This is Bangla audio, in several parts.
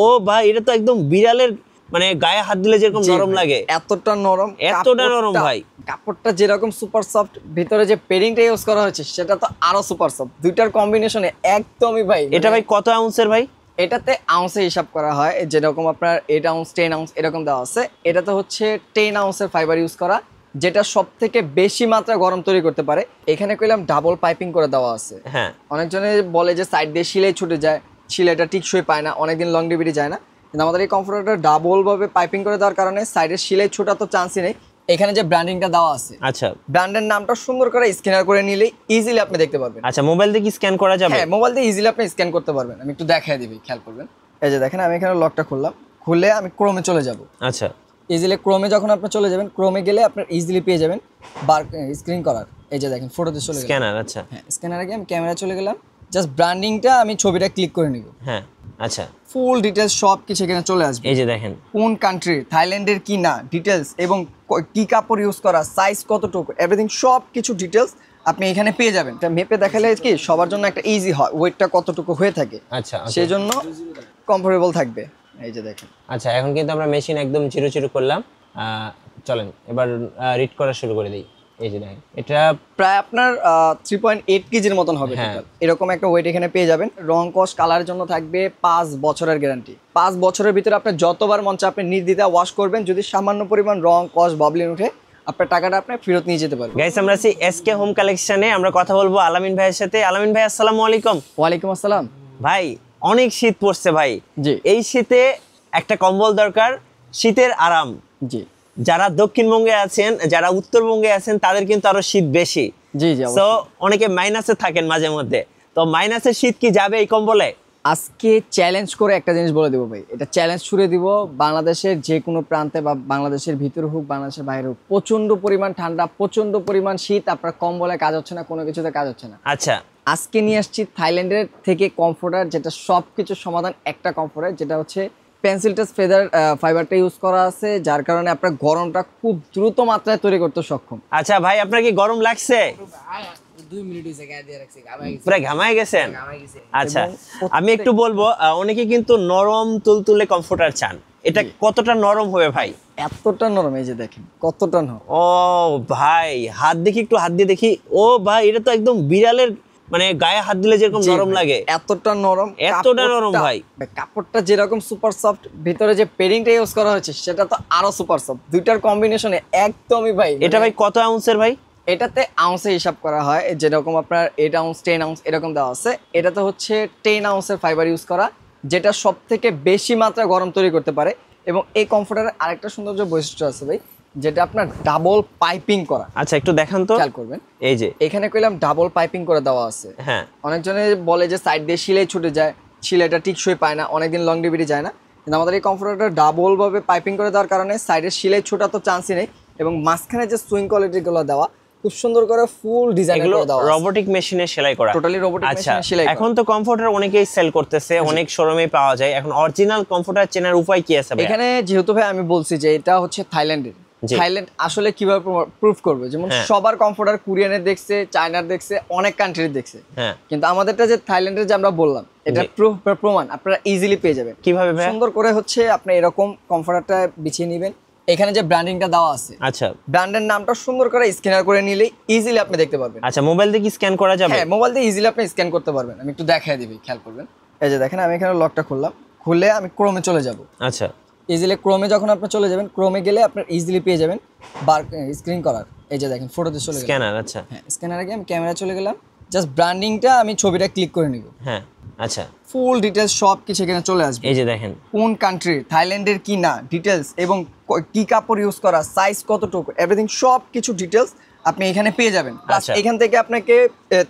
ও ভাই এটা তো একদম বিড়ালের মানে গায়ে হাত দিলে যেরকম নরম লাগে এতটা নরম, এতটা নরম ভাই। কাপড়টা যেরকম সুপার সফট, ভিতরে যে পেডিংটা ইউজ করা হয়েছে সেটা তো আরো সুপার সফট। দুইটার কম্বিনেশনে একদমই ভাই। এটা ভাই কত আউন্সের ভাই? এটাতে আউন্সে হিসাব করা হয়, যেরকম আপনার 8 আউন্স 10 আউন্স এরকম দেওয়া আছে। এটাতে হচ্ছে 10 আউন্সের ফাইবার ইউজ করা, যেটা সব থেকে বেশি মাত্রা গরম তৈরি করতে পারে। এখানে কইলাম ডাবল পাইপিং করে দেওয়া আছে। হ্যাঁ, অনেকজনে বলে যে সাইড দিয়ে সিলাই ছুটে যায়, সিলাইটা টিকসই পায় না, অনেকদিন লংজিভিটি যায় না, কিন্তু আমাদের এই কমফোর্টারটা ডাবল ভাবে পাইপিং করে দেওয়ার কারণে সাইডের সিলাই ছোটা তো চান্সই নেই। এখানে যে ব্র্যান্ডিংটা দেওয়া আছে, আচ্ছা, ব্র্যান্ডের নামটা সুন্দর করে স্ক্যানার করে নিলে ইজিলি আপনি দেখতে পারবেন। আচ্ছা, মোবাইল দিয়ে কি স্ক্যান করা যাবে? হ্যাঁ, মোবাইল দিয়ে ইজিলি আপনি স্ক্যান করতে পারবেন। আমি একটু দেখাই দিবি, খেয়াল করবেন। এই যে দেখেন, আমি এখানে লকটা খুললাম, খুলে আমি ক্রোমে চলে যাব। আচ্ছা, ইজিলি ক্রোমে যখন আপনি চলে যাবেন, ক্রোমে গেলে আপনার ইজিলি পেয়ে যাবেন বার স্ক্রিন করার। এই যে দেখেন, ফটোতে চলে গেল স্ক্যানার। আচ্ছা, হ্যাঁ, স্ক্যানারে গিয়ে আমি ক্যামেরা চলে গেলাম, জাস্ট ব্র্যান্ডিংটা আমি ছবিটা ক্লিক করে নিব। হ্যাঁ, আচ্ছা, ফুল ডিটেলস সব কিছু এখানে চলে আসবে। এই যে দেখেন, কোন কান্ট্রি, থাইল্যান্ডের কি না ডিটেলস, এবং কি কাপড় ইউজ করা, সাইজ কতটুকু, এভরিথিং সব কিছু ডিটেলস আপনি এখানে পেয়ে যাবেন। মেপে দেখালে কি সবার জন্য একটা ইজি হয়, ওয়েটটা কতটুকু হয়ে থাকে, আচ্ছা, সেই জন্য কমফোর্টেবল থাকবে। এই যে দেখেন। আচ্ছা, এখন কিন্তু আমরা মেশিন একদম চিরু চিরু করলাম। চলেন এবার রিড করা শুরু করে দিই। এই যে দেখেন, এটা প্রায় আপনার 3.8 কেজির মতন হবে হ্যাঁ। টোটাল। এরকম একটা ওয়েট এখানে পেয়ে যাবেন। রং কস কালারের জন্য থাকবে 5 বছরের গ্যারান্টি। 5 বছরের ভিতরে আপনি যতবার মন চায় আপনি নির্দ্বিধায় ওয়াশ করবেন। যদি সামান্য পরিমাণ রং কস বাবলিন উঠে, আপনার টাকাটা আপনি ফেরত নিয়ে যেতে পারবেন। গাইস, আমরা আছি এসকে হোম কালেকশনে। আমরা কথা বলবো আলামিন ভাইয়ের সাথে। আলামিন ভাই, আসসালামু আলাইকুম। ওয়ালাইকুম আসসালাম। ভাই, অনেক শীত পড়ছে ভাই। জি। এই শীতে একটা কম্বল দরকার, শীতের আরাম। জি যারা দক্ষিণবঙ্গে আছেন, যারা উত্তরবঙ্গে আছেন, তাদের কিন্তু আরো শীত বেশি। জি জি, তো অনেকে মাইনাসে থাকেন মাঝে মধ্যে, তো মাইনাসের শীত কি যাবে এই কম্বলে? আজকে চ্যালেঞ্জ করে একটা জিনিস বলে দেবো ভাই, এটা চ্যালেঞ্জ ছুড়ে দিব। বাংলাদেশের যে কোনো প্রান্তে বা বাংলাদেশের ভিতরে হোক, বাংলাদেশের বাইরে হোক, প্রচন্ড পরিমাণ ঠান্ডা, প্রচন্ড পরিমাণ শীত, আপনার কম্বলে কাজ হচ্ছে না, কোনো কিছুতে কাজ হচ্ছে না। আচ্ছা, আজকে নিয়ে আসছি থাইল্যান্ডের থেকে কমফোর্টার, যেটা সব কিছু সমাধান। একটা কমফোর্টার যেটা হচ্ছে পেন্সিল টাচ ফেদার ফাইবারটা ইউজ করা আছে, যার কারণে আপনার গরমটা খুব দ্রুত মাত্রায় তৈরি করতে সক্ষম। আচ্ছা ভাই, আপনার কি গরম লাগছে? 2 মিনিট হইছে গায়ে দিয়ে রাখছি, পুরো ঘামায় গেছেন? ঘামাই গেছে। আচ্ছা, আমি একটু বলবো, অনেকে কিন্তু নরম তুলতুলে কমফোর্টার চান। এটা কতটা নরম হবে ভাই? এতটা নরম, এই যে দেখেন কতটা নরম। ও ভাই, হাত দেখি, একটু হাত দিয়ে দেখি। ও ভাই, এটা তো একদম বিড়ালের মানে গায়ে হাত দিলে যেরকম নরম লাগে এতটা নরম, এতটা নরম ভাই। কাপড়টা যেরকম সুপার সফট, ভিতরে যে পেডিংটা ইউজ করা হয়েছে সেটা তো আরো সুপার সফট। দুইটার কম্বিনেশনে একদমই ভাই। এটা ভাই কত আউন্সের ভাই? এটাতে আউন্সে হিসাব করা হয়, যেরকম আপনার 8 আউন্স 10 আউন্স এরকম দেওয়া আছে। এটাতে হচ্ছে 10 আউন্সের ফাইবার ইউজ করা, যেটা সব থেকে বেশি মাত্রা গরম তৈরি করতে পারে। এবং এই কমফোর্টারের আরেকটা সৌন্দর্য বৈশিষ্ট্য আছে ভাই, যেটা আপনার ডাবল পাইপিং করা। আচ্ছা, একটু দেখান তো। খেয়াল করবেন, এই যে এখানে কইলাম ডাবল পাইপিং করে দেওয়া আছে। হ্যাঁ, অনেকজনে বলে যে সাইড দিয়ে সিলাই ছুটে যায়, সিলাইটা টিকসই পায় না, অনেকদিন লংজিভিটি যায় না, কিন্তু আমাদের এই কমফোর্টারটা ডাবল ভাবে পাইপিং করে দেওয়ার কারণে সাইডের সিলাই ছোটা তো চান্সই নেই। এবং মাঝখানে যে সুইং কোয়ালিটিগুলো দেওয়া, খুব সুন্দর করে ফুল ডিজাইন করে দেওয়া, রোবোটিক মেশিনে সেলাই করা, টোটালি রোবোটিক মেশিনে সেলাই করা। এখন তো কমফোর্টার অনেকেই সেল করতেছে, অনেক শোরুমে পাওয়া যায়। এখন অরিজিনাল কমফোর্টার চেনার উপায় কি আছে ভাই? এখানে যেহেতু ভাই আমি বলছি যে এটা হচ্ছে থাইল্যান্ডের, থাইল্যান্ড আসলে কিভাবে প্রুফ করবে, যেমন সবার কমফোর্টার কোরিয়ানের দেখছে, চায়নার দেখছে, অনেক কান্ট্রির দেখছে, কিন্তু আমাদেরটা যে থাইল্যান্ডের যে আমরা বললাম, এটা প্রুফ বা প্রমাণ আপনারা ইজিলি পেয়ে যাবেন। কিভাবে? সুন্দর করে হচ্ছে আপনি এরকম কমফোর্টারটা বিছিয়ে নেবেন, এখানে যে ব্র্যান্ডিংটা দেওয়া আছে, আচ্ছা, ব্র্যান্ডের নামটা সুন্দর করে স্ক্যানার করে নিলে ইজিলি আপনি দেখতে পারবেন। আচ্ছা, মোবাইল দিয়ে কি স্ক্যান করা যাবে? হ্যাঁ, মোবাইল দিয়ে ইজিলি আপনি স্ক্যান করতে পারবেন। আমি একটু দেখাই দিবি, খেয়াল করবেন। এই যে দেখেন, আমি এখানে লকটা খুললাম, খুলে আমি ক্রোমে চলে যাব। আচ্ছা, ইজিলি ক্রোমে যখন আপনি চলে যাবেন, ক্রোমে গেলে আপনার ইজিলি পেয়ে যাবেন বার স্ক্রিন করার। এই যে দেখেন, ফটোতে চলে গেল স্ক্যানার। আচ্ছা, হ্যাঁ, স্ক্যানারে গিয়ে আমি ক্যামেরা চলে গেলাম, জাস্ট ব্র্যান্ডিংটা আমি ছবিটা ক্লিক করে নিব। হ্যাঁ, আচ্ছা, ফুল ডিটেলস সব কিছু এখানে চলে আসবে। এই যে দেখেন, কোন কান্ট্রি, থাইল্যান্ডের কি না ডিটেলস, এবং কি কাপড় ইউজ করা, সাইজ কতটুকু, এভরিথিং সব কিছু ডিটেলস আপনি এখানে পেয়ে যাবেন। আচ্ছা, এখান থেকে আপনাকে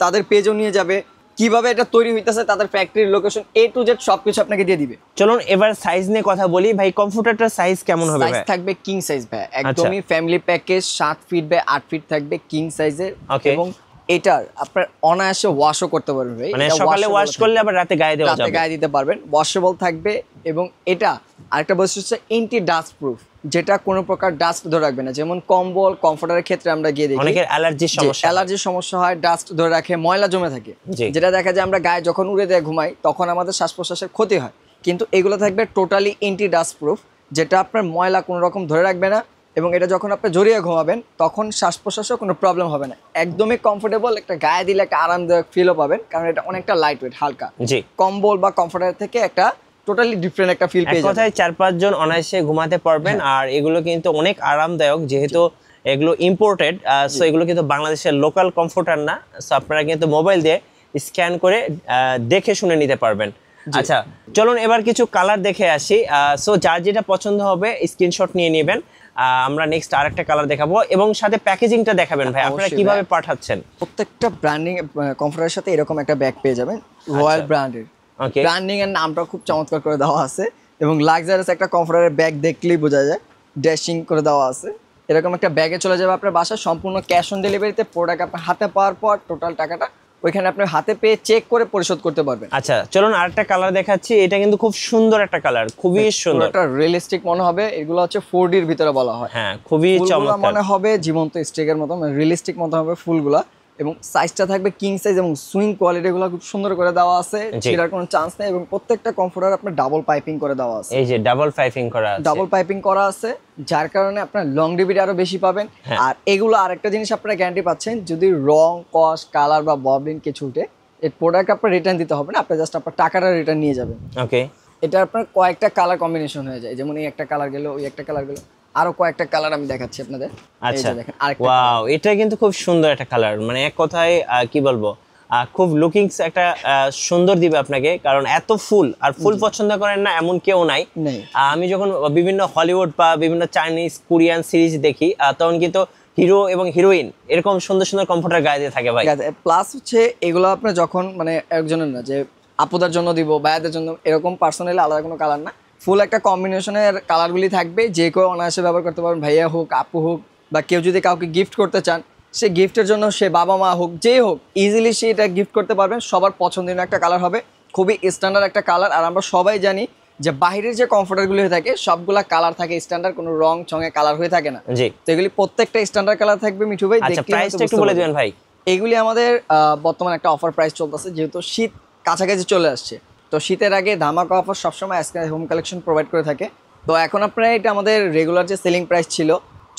তাদের পেজও নিয়ে যাবে, কিভাবে এটা তৈরি হইতেছে, তাদের ফ্যাক্টরির লোকেশন A to Z সবকিছু আপনাকে দিয়ে দিবে। চলুন এবার সাইজ নিয়ে কথা বলি ভাই। কমফোর্টারটার সাইজ কেমন হবে ভাই? সাইজ থাকবে কিং সাইজ ভাই, একদমই family package, 7 feet by 8 feet থাকবে, কিং সাইজের। এবং এটার আপনার অনায়াসে ওয়াশও করতে পারবেন ভাই, মানে সকালে ওয়াশ করলে আবার রাতে গায়ে দেওয়া যাবে, রাতে গায়ে দিতে পারবেন, ওয়াশেবল থাকবে। এবং এটা আরেকটা বৈশিষ্ট্য হচ্ছে এন্টি ডাস্ট প্রুফ, যেটা কোনো প্রকার ডাস্ট ধরে রাখবে না। যেমন কম্বল কমফোর্টারের ক্ষেত্রে আমরা গিয়ে দেখি অনেকের অ্যালার্জির সমস্যা হয়, ডাস্ট ধরে রাখে, ময়লা জমে থাকে, যেটা দেখা যায় আমরা গায়ে যখন উড়ে দিয়ে ঘুমাই তখন আমাদের শ্বাস প্রশ্বাসের ক্ষতি হয়। কিন্তু এগুলো থাকবে টোটালি এন্টি ডাস্ট প্রুফ, যেটা আপনার ময়লা কোনো রকম ধরে রাখবে না, এবং এটা যখন আপনি জড়িয়ে ঘুমাবেন তখন শ্বাস প্রশ্বাসেও কোনো প্রবলেম হবে না। একদমই কমফোর্টেবল, একটা গায়ে দিলে একটা আরামদায়ক ফিলও পাবেন, কারণ এটা অনেকটা লাইট ওয়েট, হালকা। জি, কম্বল বা কমফোর্টার থেকে একটা টোটালি ডিফারেন্ট একটা ফিল এক পেয়ে যাবেন। কথায় 4-5 জন অনায়াসে ঘুমাতে পারবেন। আর এগুলো কিন্তু অনেক আরামদায়ক, যেহেতু এগুলো ইম্পোর্টেড, সো এগুলো কিন্তু বাংলাদেশের লোকাল কমফোর্টার না। সো আপনারা কিন্তু মোবাইল দিয়ে স্ক্যান করে দেখে শুনে নিতে পারবেন। আচ্ছা, চলুন এবার কিছু কালার দেখে আসি। সো যার যেটা পছন্দ হবে স্ক্রিনশট নিয়ে নেবেন। আমরা নেক্সট আরেকটা কালার দেখাবো, এবং সাথে প্যাকেজিংটা দেখাবেন ভাই, আপনারা অবশ্যই কিভাবে ভাই। পাঠাচ্ছেন? প্রত্যেকটা ব্র্যান্ডিং কমফোর্টারের সাথে এরকম একটা ব্যাগ পেয়ে যাবেন, রয়্যাল ব্র্যান্ডের। ওকে, ব্র্যান্ডিং এর নামটা খুব চমৎকার করে দেওয়া আছে, এবং লাক্সারিয়াস একটা কমফোর্টারের ব্যাগ দেখলেই বোঝা যায়, ড্যাশিং করে দেওয়া আছে। এরকম একটা ব্যাগে চলে যাবে আপনার বাসায়, সম্পূর্ণ ক্যাশ অন ডেলিভারিতে। প্রোডাক্ট আপনার হাতে পাওয়ার পর টোটাল টাকাটা ওইখানে আপনি হাতে পেয়ে চেক করে পরিশোধ করতে পারবেন। আচ্ছা চলুন আরেকটা কালার দেখাচ্ছি। এটা কিন্তু খুব সুন্দর একটা কালার, খুবই সুন্দর। একটা রিয়েলিস্টিক মনে হবে, এগুলো হচ্ছে 4D এর ভিতরে বলা হয়। হ্যাঁ, খুবই ফুলগুলো চমৎকার। মনে হবে জীবন্ত স্টিকের মতো, রিয়েলিস্টিক মতো হবে ফুলগুলা, এবং সাইজটা থাকবে কিং সাইজ, এবং সুইং কোয়ালিটি গুলো খুব সুন্দর করে দেওয়া আছে, জি। ছিঁড়ার কোনো চান্স নেই। এবং প্রত্যেকটা কমফোর্টার আপনার ডাবল পাইপিং করে দেওয়া আছে, এই যে ডাবল পাইপিং করা আছে। ডাবল পাইপিং করা আছে, যার কারণে আপনার লংজিভিটি আরো বেশি পাবেন। হ্যাঁ। আর এগুলো আরেকটা জিনিস আপনারা গ্যারান্টি পাচ্ছেন, যদি রং, কস, কালার বা ববলিন কিছু উঠে, এই প্রোডাক্ট আপনার রিটার্ন দিতে হবে না, আপনি জাস্ট আপনার টাকাটা রিটার্ন নিয়ে যাবেন। ওকে, এটা আপনার কয়েকটা কালার কম্বিনেশন হয়ে যায়, যেমন এই একটা কালার গেল, ওই একটা কালার গেল, আরো কয়েকটা কালার আমি দেখাচ্ছি আপনাদের। এই আচ্ছা, যে দেখেন আরেকটা ওয়াও, এটা কিন্তু খুব সুন্দর একটা কালার। মানে এক কথায় কি বলবো, খুব লুকিংস একটা সুন্দর দিবে আপনাকে, কারণ এত ফুল। আর ফুল পছন্দ করেন না এমন কেউ নাই। নেই। আমি যখন বিভিন্ন হলিউড বা বিভিন্ন চাইনিজ কোরিয়ান সিরিজ দেখি, তখন কিন্তু হিরো এবং হিরোইন এরকম সুন্দর সুন্দর কমফোর্টার গায়ে দিয়ে থাকে ভাই। প্লাস হচ্ছে এগুলো আপনার যখন মানে একজনের না, যে আপুদের জন্য দিব, ভাইয়াদের জন্য, এরকম পার্সোনালি আলাদা কোনো কালার না, ফুল একটা কম্বিনেশনের কালারগুলি থাকবে, যে কেউ অনায়াসে ব্যবহার করতে পারবেন। ভাইয়া হোক, আপু হোক, বা কেউ যদি কাউকে গিফট করতে চান, সে গিফটের জন্য, সে বাবা মা হোক, যে হোক, ইজিলি সে এটা গিফট করতে পারবেন। সবার পছন্দের একটা কালার হবে, খুবই স্ট্যান্ডার্ড একটা কালার। আর আমরা সবাই জানি যে বাইরের যে কমফোর্টারগুলি হয়ে থাকে সবগুলা কালার থাকে স্ট্যান্ডার্ড, কোনো রং চঙে কালার হয়ে থাকে না। জি, তো এগুলি প্রত্যেকটা স্ট্যান্ডার্ড কালার থাকবে মিঠু ভাই। আচ্ছা, প্রাইসটা একটু বলে দিবেন ভাই। এইগুলি আমাদের বর্তমানে একটা অফার প্রাইস চলতেছে, যেহেতু শীত কাছাকাছি চলে আসছে, তো শীতের আগে ধামাকা অফার সবসময় আজকে হোম কালেকশন প্রোভাইড করে থাকে। তো এখন আপনারা এটা আমাদের রেগুলার যে সেলিং প্রাইস ছিল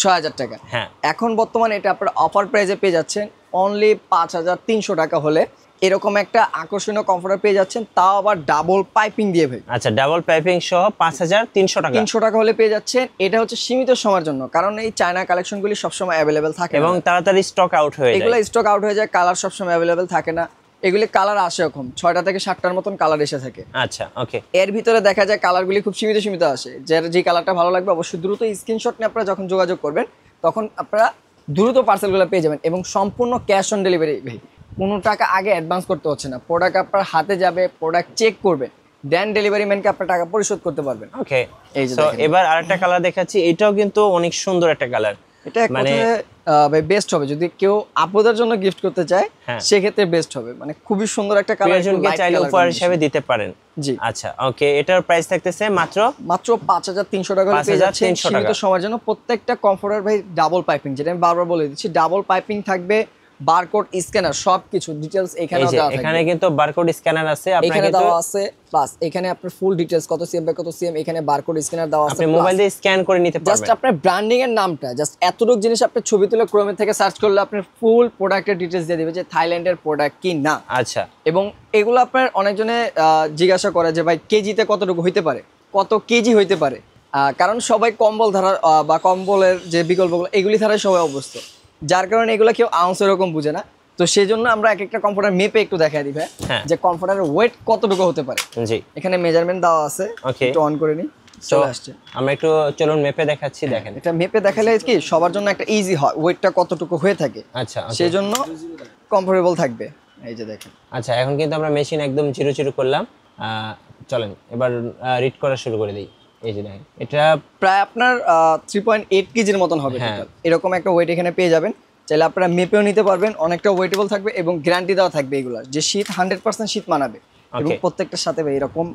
৬,০০০ টাকা, হ্যাঁ, এখন বর্তমানে এটা আপনারা অফার প্রাইসে পেয়ে যাচ্ছেন অনলি ৫,৩০০ টাকা হলে। এরকম একটা আকর্ষণীয় কমফোর্টার পেয়ে যাচ্ছেন, তাও আবার ডাবল পাইপিং দিয়ে ভাই। আচ্ছা, ডাবল পাইপিং সহ ৫,৩০০ টাকা। ৩০০ টাকা হলে পেয়ে যাচ্ছেন। এটা হচ্ছে সীমিত সময়ের জন্য, কারণ এই চায়না কালেকশনগুলি সবসময় অ্যাভেলেবেল থাকে এবং না। তাড়াতাড়ি স্টক আউট হয়ে যায়। এগুলো স্টক আউট হয়ে যায়, কালার সবসময় অ্যাভেলেবেল থাকে না। এগুলি কালার আসে এখন ৬টা থেকে ৭টার মতন কালার এসে থাকে। আচ্ছা, ওকে, এর ভিতরে দেখা যায় কালারগুলি খুব সীমিত আসে। যার যে কালারটা ভালো লাগবে অবশ্যই দ্রুত স্ক্রিনশট নিয়ে আপনারা যখন যোগাযোগ করবেন, তখন আপনারা দ্রুত পার্সেলগুলো পেয়ে যাবেন, এবং সম্পূর্ণ ক্যাশ অন ডেলিভারি ভাই। কোনো টাকা আগে অ্যাডভান্স করতে হচ্ছে না, প্রোডাক্ট আপনার হাতে যাবে, প্রোডাক্ট চেক করবে, দেন ডেলিভারি ম্যানকে আপনার টাকা পরিশোধ করতে পারবেন। ওকে। এই যে সো দেখেন। এবার আরেকটা কালার দেখাচ্ছি। এটাও কিন্তু অনেক সুন্দর একটা কালার। এটা মানে বেস্ট হবে যদি কেউ আপুদের জন্য গিফট করতে চায়, হ্যাঁ। সেক্ষেত্রে বেস্ট হবে। মানে খুবই সুন্দর একটা কালার, প্রিয়জনকে চাইলে উপহার হিসেবে দিতে পারেন। জি। আচ্ছা, ওকে, এটার প্রাইস থাকতেছে মাত্র ৫,৩০০ টাকা হলে পেয়ে যাচ্ছেন ৫,৩০০ সীমিত টাকা। সময়ের জন্য। প্রত্যেকটা কমফোর্টার ভাই ডাবল পাইপিং, যেটা আমি বারবার বলে দিচ্ছি, ডাবল পাইপিং থাকবে, বারকোড স্ক্যানার, সবকিছু ডিটেইলস এখানেও এই যে দেওয়া এখানে থাকবে। কিন্তু বারকোড স্ক্যানার আছে, আপনারা এখানে কিন্তু দেওয়া আছে, প্লাস এখানে আপনার ফুল ডিটেইলস কত সিএম বাই কত সিএম, এখানে বারকোড স্ক্যানার দেওয়া আছে। আপনি মোবাইল দিয়ে স্ক্যান করে নিতে জাস্ট পারবেন। আপনার ব্র্যান্ডিং এর নামটা, জাস্ট এতটুকু জিনিস আপনি ছবি তুলে ক্রোমে থেকে সার্চ করলে আপনার ফুল প্রোডাক্টের ডিটেইলস দিয়ে দিবে যে থাইল্যান্ডের প্রোডাক্ট কি না। আচ্ছা, এবং এগুলো আপনার অনেকজনে জিজ্ঞাসা করে যে ভাই কেজিতে কতটুকু হইতে পারে, কত কেজি হইতে পারে, কারণ সবাই কম্বল ধারা বা কম্বলের যে বিকল্পগুলো এগুলি ধারায় সবাই অভ্যস্ত, যার কারণে এগুলো কেউ আউন্স এরকম বুঝে না। তো সেই জন্য আমরা এক একটা কমফোর্টার মেপে একটু দেখাই দিই ভাই, হ্যাঁ। যে কমফোর্টারের ওয়েট কতটুকু হতে পারে। জি, এখানে মেজারমেন্ট দেওয়া আছে, Okay. একটু অন করে নিই, তো চলে আসছে। আমরা একটু চলুন মেপে দেখাচ্ছি, দেখেন। এটা মেপে দেখালে কি সবার জন্য একটা ইজি হয়, ওয়েটটা কতটুকু হয়ে থাকে, আচ্ছা, okay. সেই জন্য কমফোর্টেবল থাকবে। এই যে দেখেন, আচ্ছা, এখন কিন্তু আমরা মেশিন একদম জিরো করলাম। চলেন এবার রিড করা শুরু করে দিই। এই যে দেখেন, এটা প্রায় আপনার 3.8 কেজির মতন হবে হ্যাঁ। টোটাল। এরকম একটা ওয়েট এখানে পেয়ে যাবেন, চাইলে আপনারা মেপেও নিতে পারবেন, অনেকটা ওয়েটেবল থাকবে, এবং গ্যারান্টি দেওয়া থাকবে এগুলো যে শীত 100% শীত মানাবে। এবং Okay. প্রত্যেকটার সাথে ভাই এরকম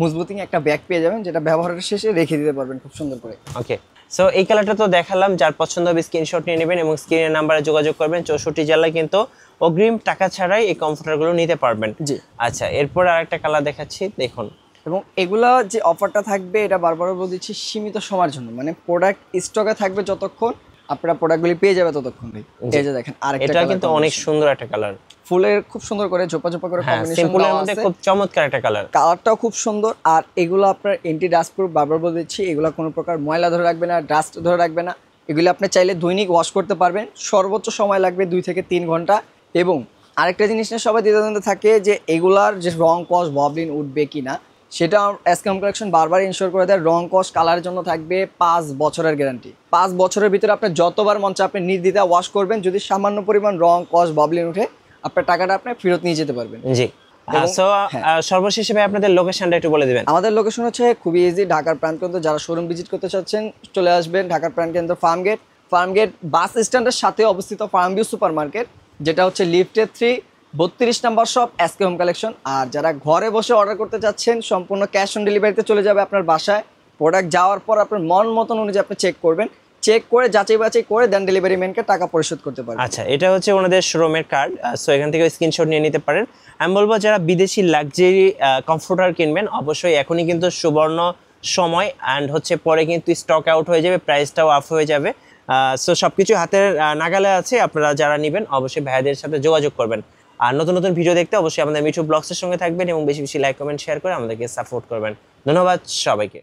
মজবুতিং একটা ব্যাগ পেয়ে যাবেন, যেটা ব্যবহারের শেষে রেখে দিতে পারবেন খুব সুন্দর করে। ওকে। সো এই কালারটা তো দেখালাম, যার পছন্দ হবে স্ক্রিনশট নিয়ে নেবেন এবং স্ক্রিনের নাম্বারে যোগাযোগ করবেন। 64 জেলায় কিন্তু অগ্রিম টাকা ছাড়াই এই কমফোর্টারগুলো নিতে পারবেন। জি। আচ্ছা, এরপর আরেকটা কালার দেখাচ্ছি, দেখুন। এবং এগুলা যে অফারটা থাকবে এটা বারবার বলে দিচ্ছি সীমিত সময়ের জন্য, মানে প্রোডাক্ট স্টকে থাকবে যতক্ষণ আপনারা প্রোডাক্টগুলি পেয়ে যাবে ততক্ষণ ভাই। এই যে দেখেন আরেকটা এটা কিন্তু অনেক সুন্দর একটা কালার, ফুলের খুব সুন্দর করে ঝোপা ঝোপা করে হ্যাঁ কম্বিনেশন সিম্পলের দেওয়া মধ্যে আছে, খুব চমৎকার একটা কালার। কালারটাও খুব সুন্দর। আর এগুলো আপনার এন্টি ডাস্ট প্রুফ, বারবার বলে দিচ্ছি এগুলো কোনো প্রকার ময়লা ধরে রাখবে না, ডাস্ট ধরে রাখবে না। এগুলো আপনি চাইলে দৈনিক ওয়াশ করতে পারবেন, সর্বোচ্চ সময় লাগবে 2 থেকে 3 ঘন্টা। এবং আরেকটা জিনিস নিয়ে সবাই দ্বিধাদ্বন্দ্বে থাকে যে এগুলার যে রং কস ববলিন উঠবে কিনা, সেটা এসকেএম কালেকশন বারবার ইনশিওর করে দেয়। রং কস কালারের জন্য থাকবে 5 বছরের গ্যারান্টি। 5 বছরের ভিতরে আপনি যতবার মন চায় আপনি নির্দ্বিধায় ওয়াশ করবেন, যদি সামান্য পরিমাণ রং কস ববলিন উঠে আপনার টাকাটা আপনি ফেরত নিয়ে যেতে পারবেন। জি এবং- সো সর্বশেষে ভাই আপনাদের লোকেশনটা একটু বলে দিবেন। আমাদের লোকেশন হচ্ছে খুবই ইজি, ঢাকার প্রাণকেন্দ্র। যারা শোরুম ভিজিট করতে চাচ্ছেন চলে আসবেন ঢাকার প্রাণকেন্দ্র ফার্মগেট বাস স্ট্যান্ডের সাথে অবস্থিত ফার্ম ভিউ সুপার মার্কেট, যেটা হচ্ছে লিফটে 3 32 নম্বর শপ এসকে হোম কালেকশন। আর যারা ঘরে বসে অর্ডার করতে চাচ্ছেন সম্পূর্ণ ক্যাশ অন ডেলিভারিতে চলে যাবে আপনার বাসায়। প্রোডাক্ট যাওয়ার পর আপনার মন মতন অনুযায়ী আপনি চেক করবেন, চেক করে যাচাই বাছাই করে দেন ডেলিভারি ম্যানকে টাকা পরিশোধ করতে পারবেন। আচ্ছা, এটা হচ্ছে ওনাদের শোরুমের কার্ড, সো এখান থেকে স্ক্রিনশট নিয়ে নিতে পারেন। আমি বলবো যারা বিদেশি লাক্সারি কমফোর্টার কিনবেন অবশ্যই এখনই কিন্তু সুবর্ণ সময়, অ্যান্ড হচ্ছে পরে কিন্তু স্টক আউট হয়ে যাবে, প্রাইসটাও আপ হয়ে যাবে। সো সব কিছু হাতের নাগালে আছে, আপনারা যারা নেবেন অবশ্যই ভাইয়াদের সাথে যোগাযোগ করবেন। আর নতুন নতুন ভিডিও দেখতে অবশ্যই আমাদের মিঠু ব্লগসের সঙ্গে থাকবেন এবং বেশি বেশি লাইক কমেন্ট শেয়ার করে আমাদেরকে সাপোর্ট করবেন। ধন্যবাদ সবাইকে।